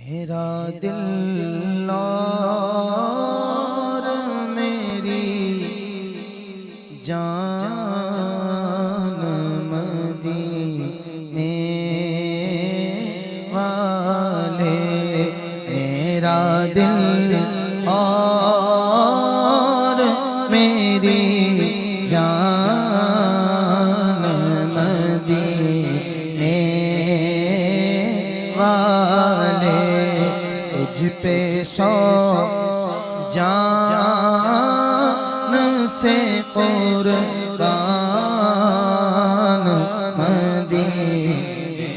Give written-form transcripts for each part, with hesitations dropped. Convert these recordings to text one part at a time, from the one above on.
मेरा दिल और मेरी जान मदीने वाले। मेरा दिल और मेरी जान मदीने वाले। तुझ पे सौ जान से कुर्बान मदीने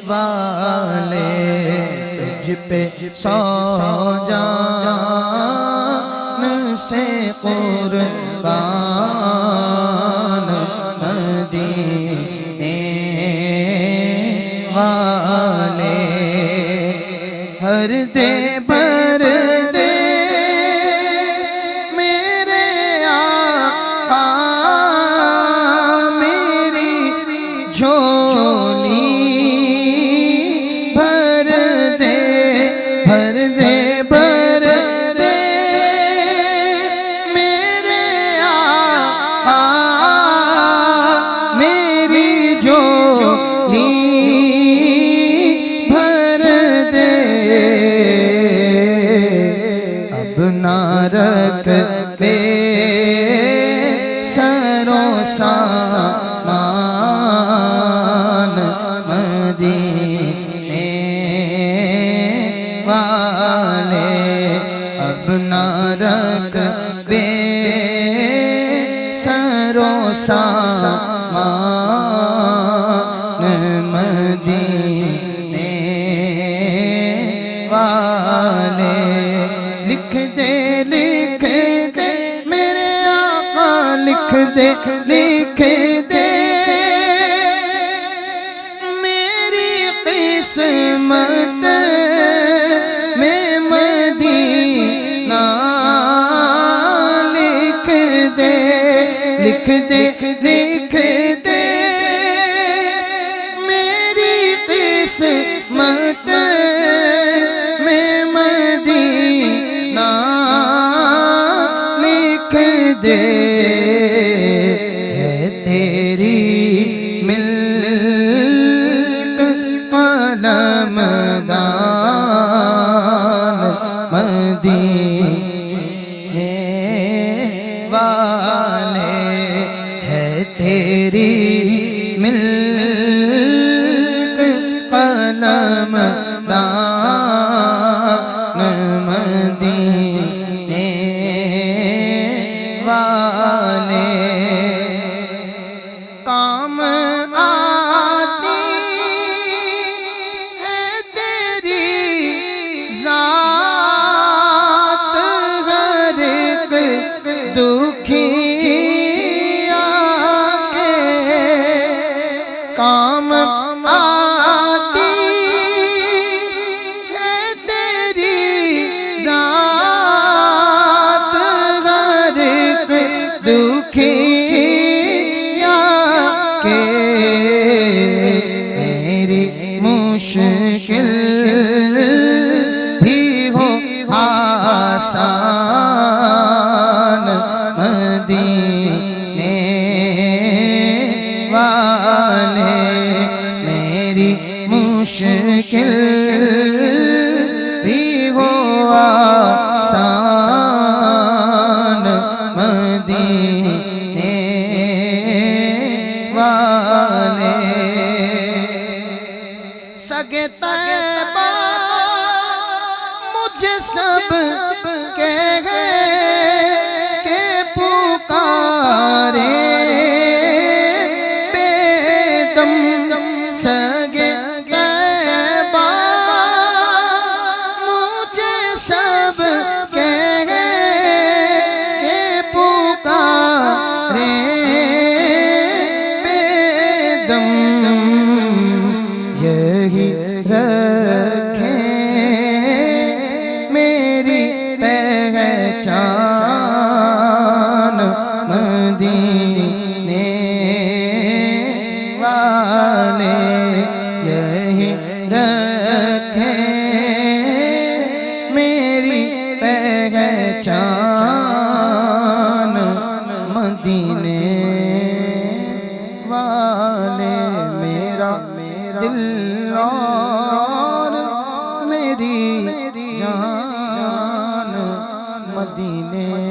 वाले। तुझ पे सौ जान से कुर्बान मदीने वाले। हर दे भर दे मेरे आका मेरी झोली भर दे, भर दे, भर दे मेरे आका मेरी झोली ना रख बे सरों सामान मदीने वाले। अब ना रख बे सरों सामान मदीने वाले। लिख दे मेरे आका, लिख दे मेरी किस्मत में मदीना लिख दे, लिख दे मेरी किस्मत में मदीना लिख दे। है तेरी मिल्क कलमदान मदीने वाले। है तेरी मिल्क कलमदान मदीने वाले। काम आती है तेरी ज़ात हर एक दुखिया के। काम आती है तेरी ज़ात हर एक दुखिया के। मेरी मुश्किल भी हो आसान मदीने वाले। मेरी मुश्किल भी हो आसान मदीने वाले। सगे तैबा मुझे सब कह गए के पुकारे बेदम। सगे तैबा मुझे सब कह गए के पुकारे बेदम। यही रखें मेरी पहचान मदीने वाले। यही रखें दिल और मेरी जान मदीने